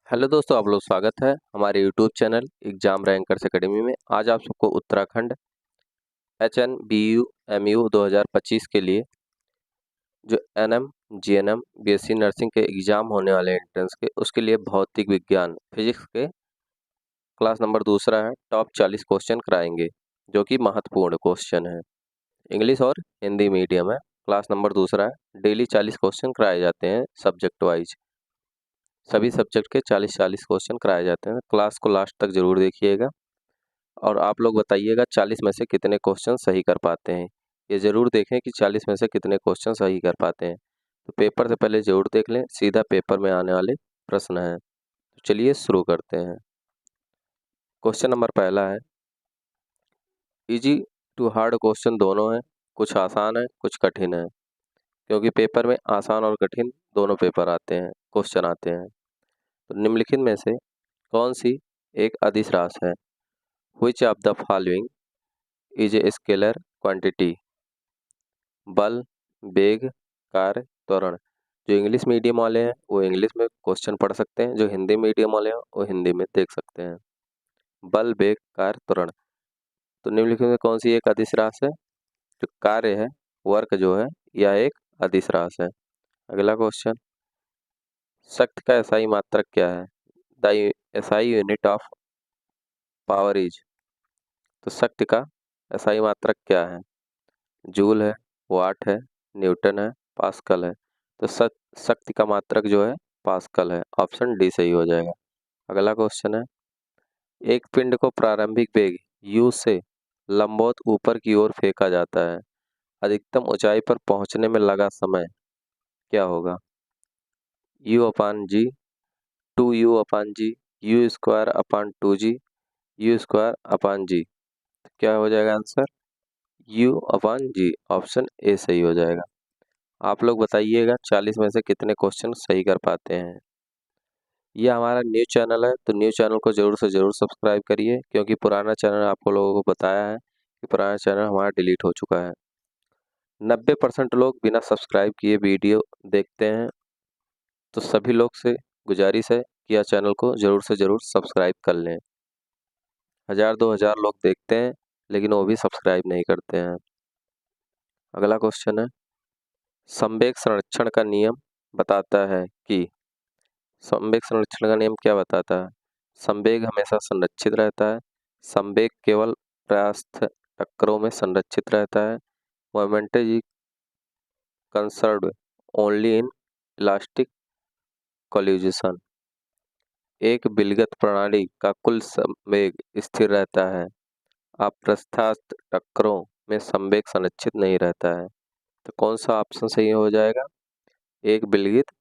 Hello दोस्तों, आप लोग स्वागत है हमारे YouTube channel exam rankers academy में। आज आप सबको उत्तराखंड HNBU-MU 2025 के लिए जो NM GNM BSc नर्सिंग के एग्ज़ाम होने वाले हैं एंट्रेंस के, उसके लिए भौतिक विज्ञान फिजिक्स के क्लास नंबर दूसरा है, टॉप 40 क्वेश्चन कराएंगे जो कि महत्वपूर्ण क्वेश्चन है। इंग्लिश और हिंदी मीडियम है। क्लास नंबर दूसरा है। डेली 40 क्वेश्चन कराए जाते हैं सब्जेक्ट वाइज। सभी सब्जेक्ट के 40-40 क्वेश्चन कराए जाते हैं। क्लास को लास्ट तक जरूर देखिएगा और आप लोग बताइएगा 40 में से कितने क्वेश्चन सही कर पाते हैं। ये ज़रूर देखें कि 40 में से कितने क्वेश्चन सही कर पाते हैं। तो पेपर से पहले ज़रूर देख लें, सीधा पेपर में आने वाले प्रश्न हैं। तो चलिए शुरू करते हैं। क्वेश्चन नंबर पहला है, इजी टू हार्ड क्वेश्चन दोनों हैं, कुछ आसान है कुछ कठिन है, क्योंकि पेपर में आसान और कठिन दोनों पेपर आते हैं, क्वेश्चन आते हैं। तो निम्नलिखित में से कौन सी एक अदिश राशि है? Which of the following is a scalar quantity? बल, वेग, कार्य, त्वरण। जो इंग्लिश मीडियम वाले हैं वो इंग्लिश में क्वेश्चन पढ़ सकते हैं, जो हिंदी मीडियम वाले हैं वो हिंदी में देख सकते हैं। बल, वेग, कार्य, त्वरण। तो निम्नलिखित में कौन सी एक अदिश राशि है? जो कार्य है, वर्क जो है, यह एक अदिश राशि है। अगला क्वेश्चन, शक्ति का एसआई मात्रक क्या है? The SI unit of power is. तो शक्ति का एसआई मात्रक क्या है? जूल है, वाट है, न्यूटन है, पास्कल है। तो शक्ति का मात्रक जो है पास्कल है। ऑप्शन डी सही हो जाएगा। अगला क्वेश्चन है, एक पिंड को प्रारंभिक वेग u से लंबवत ऊपर की ओर फेंका जाता है, अधिकतम ऊंचाई पर पहुंचने में लगा समय क्या होगा? u/g, 2u/g, u²/2g, u²/g। क्या हो जाएगा आंसर? u/g। ऑप्शन ए सही हो जाएगा। आप लोग बताइएगा 40 में से कितने क्वेश्चन सही कर पाते हैं। ये हमारा न्यू चैनल है, तो न्यू चैनल को ज़रूर से ज़रूर सब्सक्राइब करिए, क्योंकि पुराना चैनल आपको लोगों को बताया है कि पुराना चैनल हमारा डिलीट हो चुका है। 90% लोग बिना सब्सक्राइब किए वीडियो देखते हैं, तो सभी लोग से गुजारिश है कि यह चैनल को ज़रूर से ज़रूर सब्सक्राइब कर लें। 1000-2000 लोग देखते हैं लेकिन वो भी सब्सक्राइब नहीं करते हैं। अगला क्वेश्चन है, संवेग संरक्षण का नियम बताता है कि। संवेग संरक्षण का नियम क्या बताता है? संवेग हमेशा संरक्षित रहता है। संवेग केवल परास्थ टक्करों में संरक्षित रहता है। Moment is conserved only in elastic collision. एक विलगित प्रणाली का कुल संवेग स्थिर रहता है। अप्रस्थास्थ टक्करों में संवेग संरक्षित नहीं रहता है। तो कौन सा ऑप्शन सही हो जाएगा? एक विलगित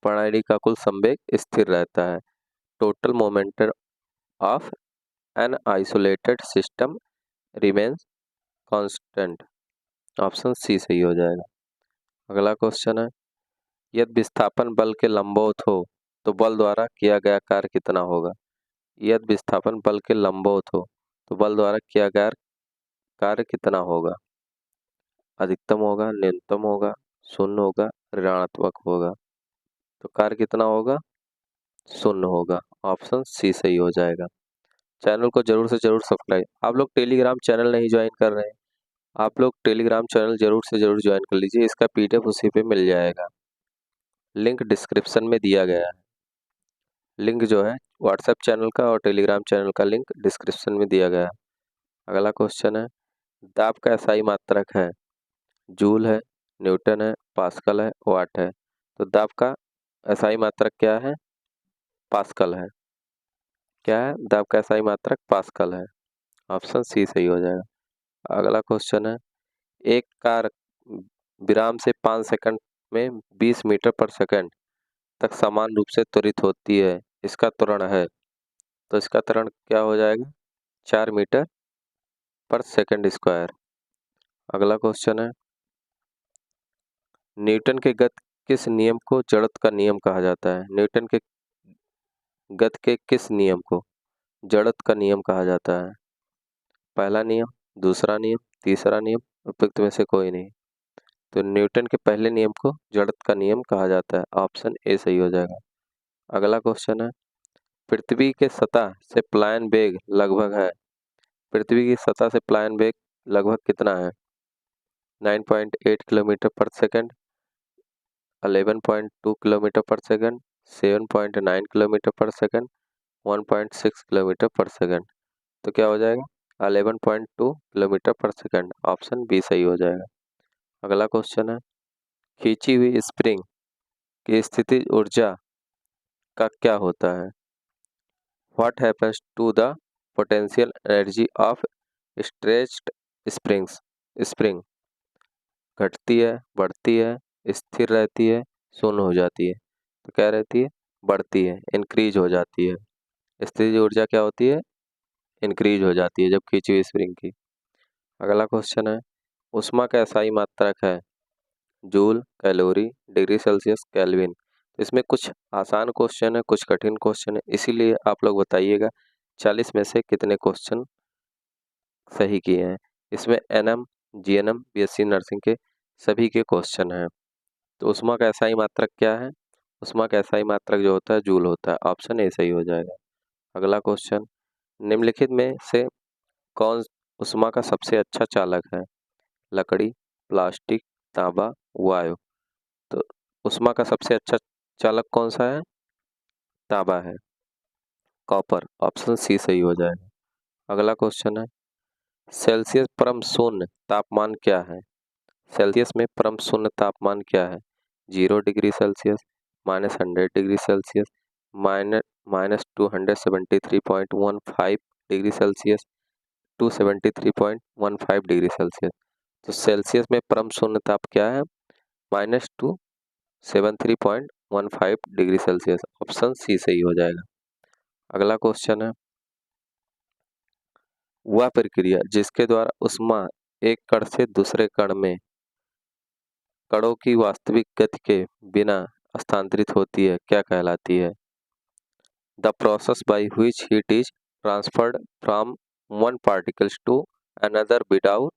प्रणाली का कुल संवेग स्थिर रहता है। Total momentum of an isolated system remains constant. Option C सही हो जाएगा। अगला क्वेश्चन है, यदि विस्थापन बल के लंबवत हो तो बल द्वारा किया गया कार्य कितना होगा? यदि विस्थापन बल के लंबवत हो तो बल द्वारा किया गया कार्य कितना होगा? अधिकतम होगा, न्यूनतम होगा, शून्य होगा, ऋणात्मक होगा। तो कार्य कितना होगा? शून्य होगा। ऑप्शन सी सही हो जाएगा। चैनल को जरूर से जरूर सब्सक्राइब। आप लोग टेलीग्राम चैनल नहीं ज्वाइन कर रहे हैं, आप लोग टेलीग्राम चैनल जरूर से जरूर ज्वाइन कर लीजिए। इसका PDF उसी पे मिल जाएगा, लिंक डिस्क्रिप्शन में दिया गया है। लिंक जो है व्हाट्सएप चैनल का और टेलीग्राम चैनल का लिंक डिस्क्रिप्शन में दिया गया है। अगला क्वेश्चन है, दाब का एसआई मात्रक है? जूल है, न्यूटन है, पास्कल है, वाट है। तो दाब का एसआई मात्रक क्या है? पास्कल है। क्या है? दाब का एसआई मात्रक पास्कल है। ऑप्शन सी सही हो जाएगा। अगला क्वेश्चन है, एक कार विराम से 5 सेकंड में 20 मीटर पर सेकंड तक समान रूप से त्वरित होती है, इसका त्वरण है। तो इसका त्वरण क्या हो जाएगा? 4 मीटर पर सेकंड स्क्वायर। अगला क्वेश्चन है, न्यूटन के गति किस नियम को जड़त्व का नियम कहा जाता है? न्यूटन के गति के किस नियम को जड़त्व का नियम कहा जाता है? पहला नियम, दूसरा नियम, तीसरा नियम, उपयुक्त में से कोई नहीं। तो न्यूटन के पहले नियम को जड़त्व का नियम कहा जाता है। ऑप्शन ए सही हो जाएगा। अगला क्वेश्चन है, पृथ्वी के सतह से पलायन वेग लगभग है। पृथ्वी की सतह से पलायन वेग लगभग कितना है? 9.8 किलोमीटर पर सेकंड, 11.2 किलोमीटर पर सेकंड, 7.9 किलोमीटर पर सेकंड, 1.6 किलोमीटर पर सेकंड। तो क्या हो जाएगा? 11.2 किलोमीटर पर सेकंड। ऑप्शन बी सही हो जाएगा। अगला क्वेश्चन है, खींची हुई स्प्रिंग की स्थितिज ऊर्जा का क्या होता है? What happens to the potential energy of stretched springs? Spring घटती है, बढ़ती है, स्थिर रहती है, शून्य हो जाती है? तो क्या रहती है? बढ़ती है, इंक्रीज हो जाती है। स्थितिज ऊर्जा क्या होती है? इंक्रीज हो जाती है जब खींची हुई स्प्रिंग की। अगला क्वेश्चन है, ऊष्मा का SI मात्रक है? Joule, calorie, degree Celsius, kelvin. तो इसमें कुछ आसान क्वेश्चन है, कुछ कठिन क्वेश्चन है, इसीलिए आप लोग बताइएगा 40 में से कितने क्वेश्चन सही किए हैं। इसमें NM, GNM, BSc नर्सिंग के सभी के क्वेश्चन हैं। तो ऊष्मा का SI मात्रक क्या है? ऊष्मा का SI मात्रक जो होता है जूल होता है। ऑप्शन ए सही हो जाएगा। अगला क्वेश्चन, निम्नलिखित में से कौन ऊष्मा का सबसे अच्छा चालक है? लकड़ी, प्लास्टिक, तांबा, वायु। तो ऊष्मा का सबसे अच्छा चालक कौन सा है? तांबा है, कॉपर। ऑप्शन सी सही हो जाएगा। अगला क्वेश्चन है, सेल्सियस परम शून्य तापमान क्या है? सेल्सियस में परम शून्य तापमान क्या है? 0 degree Celsius, -100 degree Celsius, -273.15 degree Celsius, 273.15 degree Celsius. तो सेल्सियस में परम शून्य ताप क्या है? -273.15 डिग्री सेल्सियस। ऑप्शन सी सही हो जाएगा। अगला क्वेश्चन है, वह प्रक्रिया जिसके द्वारा ऊष्मा एक कण से दूसरे कण में कणों की वास्तविक गति के बिना स्थानांतरित होती है क्या कहलाती है? The process by which heat is transferred from one particles to another without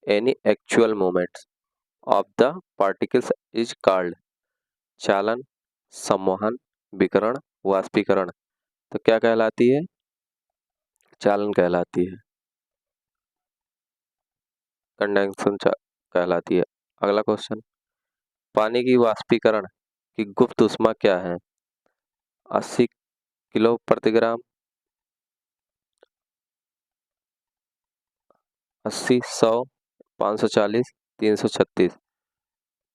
any actual movements of the particles is called चालन, सम्मोहन, विकिरण, वाष्पीकरण। तो क्या कहलाती है? चालन कहलाती है, कंडेंसेशन कहलाती है। अगला क्वेश्चन, पानी की वाष्पीकरण की गुप्त ऊष्मा क्या है? 80 किलो प्रति ग्राम, 80, 100, 540, 336।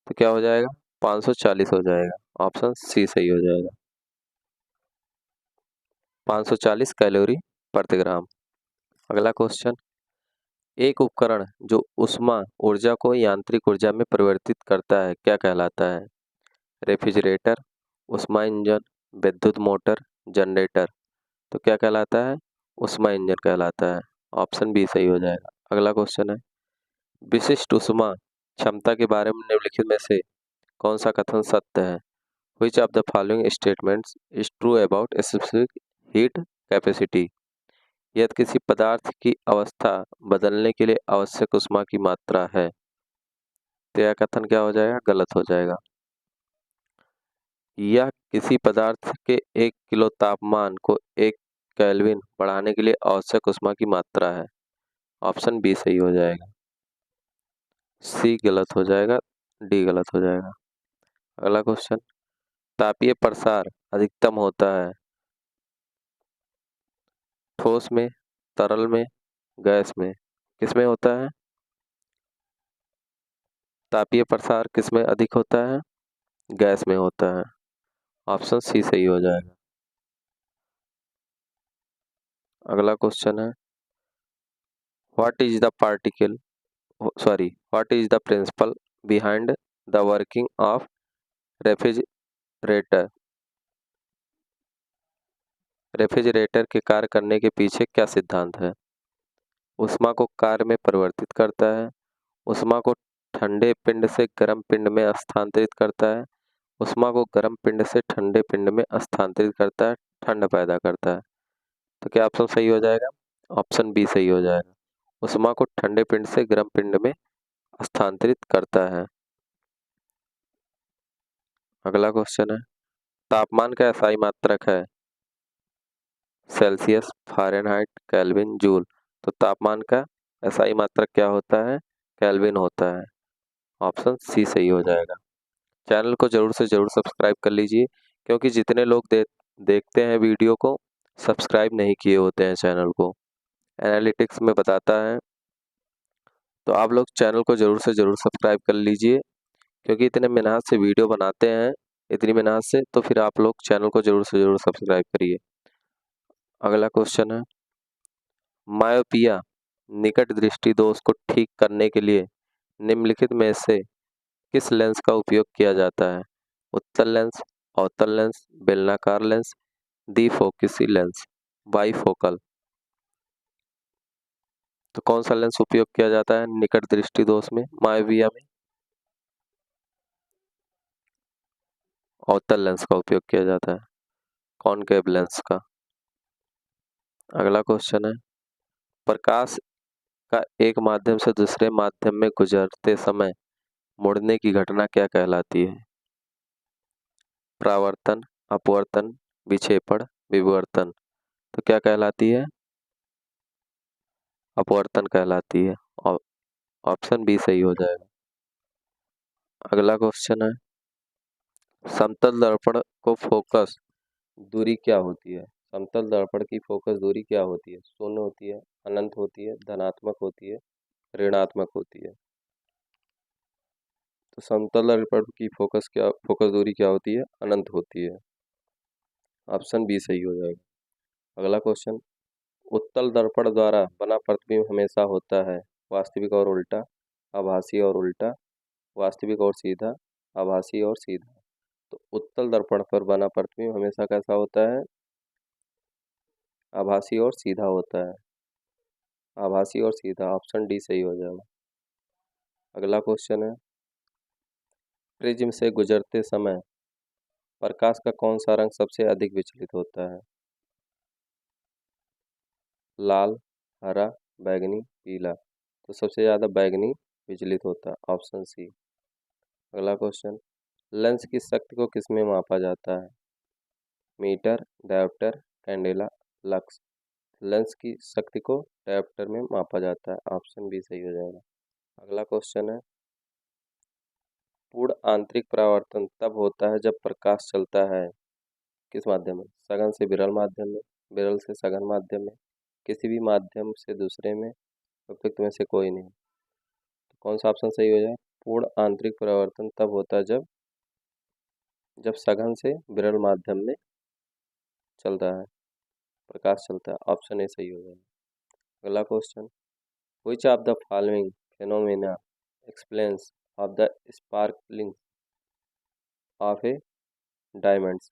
तो क्या हो जाएगा? 540 हो जाएगा। ऑप्शन सी सही हो जाएगा। 540 कैलोरी प्रति ग्राम। अगला क्वेश्चन, एक उपकरण जो ऊष्मा ऊर्जा को यांत्रिक ऊर्जा में परिवर्तित करता है क्या कहलाता है? रेफ्रिजरेटर, ऊष्मा इंजन, विद्युत मोटर, जनरेटर। तो क्या कहलाता है? ऊष्मा इंजन कहलाता है। ऑप्शन बी सही हो जाएगा। अगला क्वेश्चन है, विशिष्ट ऊष्मा क्षमता के बारे में निम्नलिखित में से कौन सा कथन सत्य है? Which of the following statements is true about specific heat capacity? यदि किसी पदार्थ की अवस्था बदलने के लिए आवश्यक ऊष्मा की मात्रा है, तो यह कथन क्या हो जाएगा? गलत हो जाएगा। यह किसी पदार्थ के 1 किलो तापमान को 1 केल्विन बढ़ाने के लिए आवश्यक ऊष्मा की मात्रा है। ऑप्शन बी सही हो जाएगा। सी गलत हो जाएगा, डी गलत हो जाएगा। अगला क्वेश्चन, तापीय प्रसार अधिकतम होता है ठोस में, तरल में, गैस में? किसमें होता है? तापीय प्रसार किसमें अधिक होता है? गैस में होता है। ऑप्शन सी सही हो जाएगा। अगला क्वेश्चन है, what is the particle what is the principle behind the working of refrigerator? Refrigerator के कार्य करने के पीछे क्या सिद्धांत है? ऊष्मा को कार्य में परिवर्तित करता है, ऊष्मा को ठंडे पिंड से गर्म पिंड में स्थानांतरित करता है, ऊष्मा को गर्म पिंड से ठंडे पिंड में स्थानांतरित करता है, ठंड पैदा करता है। तो क्या ऑप्शन सही हो जाएगा? ऑप्शन बी सही हो जाएगा। ऊष्मा को ठंडे पिंड से गर्म पिंड में स्थानांतरित करता है। अगला क्वेश्चन है, तापमान का एसआई मात्रक है सेल्सियस, फ़ारेनहाइट, केल्विन, जूल। तो तापमान का एसआई मात्रक क्या होता है? केल्विन होता है। ऑप्शन सी सही हो जाएगा। चैनल को ज़रूर से ज़रूर सब्सक्राइब कर लीजिए, क्योंकि जितने लोग देखते हैं वीडियो को, सब्सक्राइब नहीं किए होते हैं चैनल को। एनालिटिक्स में बताता है, तो आप लोग चैनल को ज़रूर से ज़रूर सब्सक्राइब कर लीजिए, क्योंकि इतने मेहनत से वीडियो बनाते हैं, इतनी मेहनत से, तो फिर आप लोग चैनल को ज़रूर से ज़रूर सब्सक्राइब करिए। अगला क्वेश्चन है, मायोपिया निकट दृष्टि दोष को ठीक करने के लिए निम्नलिखित में से किस लेंस का उपयोग किया जाता है? उत्तल लेंस, अवतल लेंस, बेलनाकार लेंस, द्विफोकसी लेंस, बाइफोकल। तो कौन सा लेंस उपयोग किया जाता है निकट दृष्टि दोष में, मायोपिया में? अवतल लेंस का उपयोग किया जाता है, कॉनकेव लेंस का। अगला क्वेश्चन है, प्रकाश का एक माध्यम से दूसरे माध्यम में गुजरते समय मुड़ने की घटना क्या कहलाती है? परावर्तन, अपवर्तन, विक्षेपण, विवर्तन। तो क्या कहलाती है? अपवर्तन कहलाती है। ऑप्शन बी सही हो जाएगा। अगला क्वेश्चन है, समतल दर्पण को फोकस दूरी क्या होती है? समतल दर्पण की फोकस दूरी क्या होती है? शून्य होती है, अनंत होती है, धनात्मक होती है, ऋणात्मक होती है। तो समतल दर्पण की फोकस दूरी क्या होती है? अनंत होती है। ऑप्शन बी सही हो जाएगा। अगला क्वेश्चन, उत्तल दर्पण द्वारा बना प्रतिबिंब हमेशा होता है वास्तविक और उल्टा, आभासी और उल्टा, वास्तविक और सीधा, आभासी और सीधा। तो उत्तल दर्पण पर बना प्रतिबिंब हमेशा कैसा होता है? आभासी और सीधा होता है। आभासी और सीधा, ऑप्शन डी सही हो जाएगा। अगला क्वेश्चन है, प्रिज्म से गुजरते समय प्रकाश का कौन सा रंग सबसे अधिक विचलित होता है? लाल, हरा, बैंगनी, पीला। तो सबसे ज़्यादा बैंगनी विचलित होता है, ऑप्शन सी। अगला क्वेश्चन, लेंस की शक्ति को किसमें मापा जाता है? Metre, dioptre, candela, lux. Lens की शक्ति को डायोप्टर में मापा जाता है, ऑप्शन बी सही हो जाएगा। अगला क्वेश्चन है, पूर्ण आंतरिक परावर्तन तब होता है जब प्रकाश चलता है किस माध्यम में? सघन से विरल माध्यम में, विरल से सघन माध्यम में, किसी भी माध्यम से दूसरे में, उपयुक्त में से कोई नहीं। तो कौन सा ऑप्शन सही हो जाए? पूर्ण आंतरिक परावर्तन तब होता है जब सघन से विरल माध्यम में चलता है, प्रकाश चलता है, ऑप्शन ए सही हो जाएगा। अगला question, which of the following phenomena explains of the sparkling of A diamonds.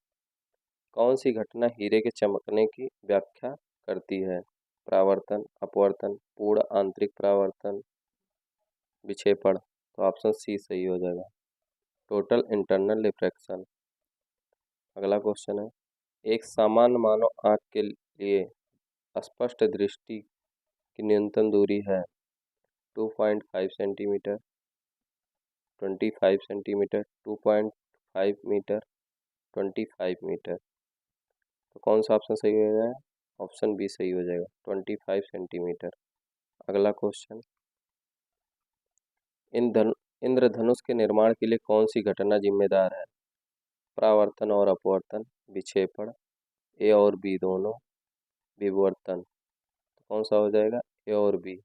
कौन सी घटना हीरे के चमकने की व्याख्या करती है? परावर्तन, अपवर्तन, पूर्ण आंतरिक परावर्तन, विक्षेपण। तो ऑप्शन सी सही हो जाएगा, टोटल इंटरनल रिफ्रैक्शन। अगला क्वेश्चन है, एक सामान्य मानव आँख के लिए स्पष्ट दृष्टि की न्यूनतम दूरी है 2.5 सेंटीमीटर, 25 सेंटीमीटर, 2.5 मीटर, 25 मीटर। तो कौन सा ऑप्शन सही हो जाएगा? ऑप्शन बी सही हो जाएगा, 25 सेंटीमीटर। अगला क्वेश्चन, इंद्रधनुष के निर्माण के लिए कौन सी घटना जिम्मेदार है? परावर्तन और अपवर्तन, विक्षेपण, ए और बी दोनों, विवर्तन। तो कौन सा हो जाएगा? ए और बी,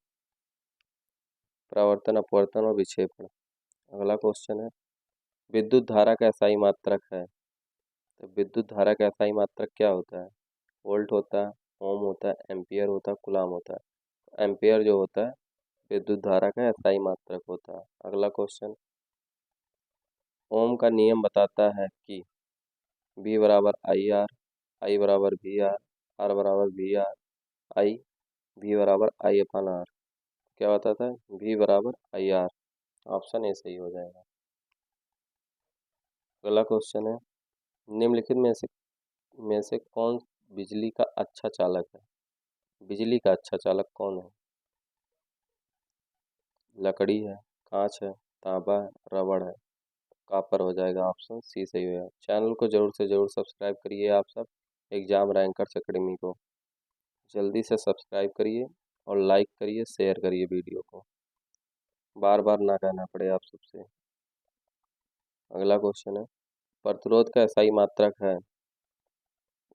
परावर्तन, अपवर्तन और विक्षेपण। अगला क्वेश्चन है, विद्युत धारा का एसआई मात्रक है। तो विद्युत धारा का एसआई मात्रक क्या होता है? वोल्ट होता है, ओम होता है, एम्पियर होता है, कूलाम होता है। एम्पियर जो होता है विद्युत धारा का एसआई मात्रक होता है। अगला क्वेश्चन, ओम का नियम बताता है कि V बराबर आई आर, आई बराबर वी आर, आर बराबर वी आर आई, V बराबर आई अपन आर। क्या बताता है? V बराबर आई आर, ऑप्शन ए सही हो जाएगा। अगला क्वेश्चन है, निम्नलिखित में से कौन बिजली का अच्छा चालक है? बिजली का अच्छा चालक कौन है? लकड़ी है, कांच है, तांबा है, रबड़ है। कॉपर हो जाएगा, ऑप्शन सी सही होगा। चैनल को जरूर से जरूर सब्सक्राइब करिए आप सब एग्जाम रैंकर्स अकेडमी को, जल्दी से सब्सक्राइब करिए और लाइक करिए, शेयर करिए वीडियो को, बार बार ना कहना पड़े आप सबसे। अगला क्वेश्चन है, प्रतिरोध का SI मात्रक है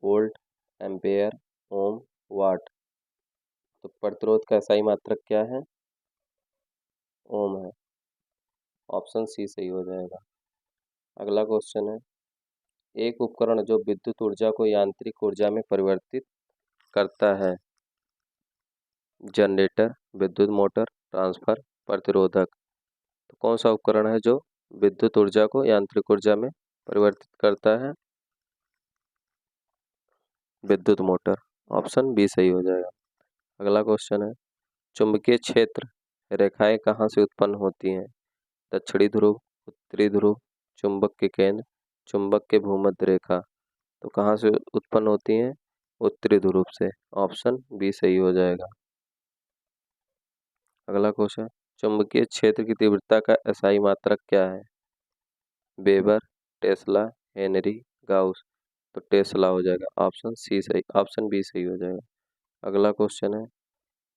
वोल्ट, एम्पेयर, ओम, वाट। तो प्रतिरोध का SI मात्रक क्या है? ओम है, ऑप्शन सी सही हो जाएगा। अगला क्वेश्चन है, एक उपकरण जो विद्युत ऊर्जा को यांत्रिक ऊर्जा में परिवर्तित करता है, जनरेटर, विद्युत मोटर, ट्रांसफर, प्रतिरोधक। तो कौन सा उपकरण है जो विद्युत ऊर्जा को यांत्रिक ऊर्जा में परिवर्तित करता है? विद्युत मोटर, ऑप्शन बी सही हो जाएगा। अगला क्वेश्चन है, चुंबकीय क्षेत्र रेखाएं कहाँ से उत्पन्न होती हैं? दक्षिणी ध्रुव, उत्तरी ध्रुव, चुंबक के केंद्र, चुंबक के भूमध्य रेखा। तो कहाँ से उत्पन्न होती हैं? उत्तरी ध्रुव से, ऑप्शन बी सही हो जाएगा। अगला क्वेश्चन, चुंबकीय क्षेत्र की तीव्रता का SI मात्रक क्या है? Weber, Tesla, Henry, Gauss. तो टेस्ला हो जाएगा, ऑप्शन सी सही, ऑप्शन बी सही हो जाएगा। अगला क्वेश्चन है,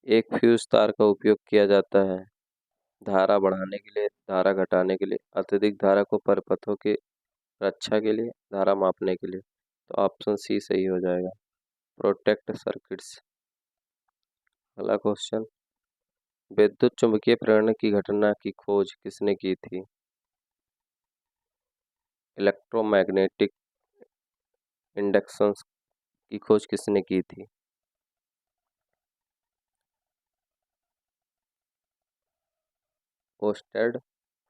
एक फ्यूज तार का उपयोग किया जाता है धारा बढ़ाने के लिए, धारा घटाने के लिए, अत्यधिक धारा को परिपथों की रक्षा के लिए, धारा मापने के लिए। तो ऑप्शन सी सही हो जाएगा, प्रोटेक्ट सर्किट्स। अगला क्वेश्चन, विद्युत चुंबकीय प्रेरण की घटना की खोज किसने की थी? इलेक्ट्रोमैग्नेटिक इंडक्शन की खोज किसने की थी? Ousted,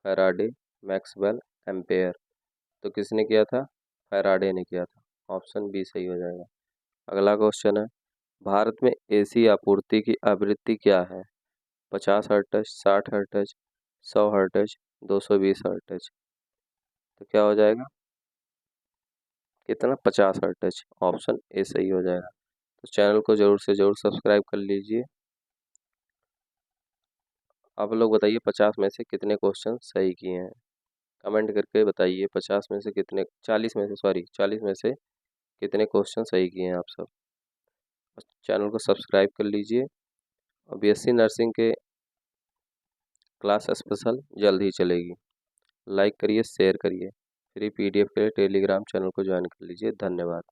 Faraday, Maxwell, ampere. तो किसने किया था? फैराडे ने किया था, ऑप्शन बी सही हो जाएगा। अगला क्वेश्चन है, भारत में AC आपूर्ति की आवृत्ति क्या है? 50 हर्ट्ज, 60 हर्ट्ज, 100 हर्ट्ज, 220 हर्ट्ज। तो क्या हो जाएगा? कितना? 50 हर्ट्ज, ऑप्शन ए सही हो जाएगा। तो चैनल को जरूर से जरूर सब्सक्राइब कर लीजिए। आप लोग बताइए 50 में से कितने क्वेश्चन सही किए हैं, कमेंट करके बताइए। 50 में से कितने, 40 में से, सॉरी 40 में से कितने क्वेश्चन सही किए हैं आप सब। चैनल को सब्सक्राइब कर लीजिए और BSc नर्सिंग के क्लास स्पेशल जल्द ही चलेगी। लाइक करिए, शेयर करिए। फ्री PDF के लिए टेलीग्राम चैनल को ज्वाइन कर लीजिए। धन्यवाद।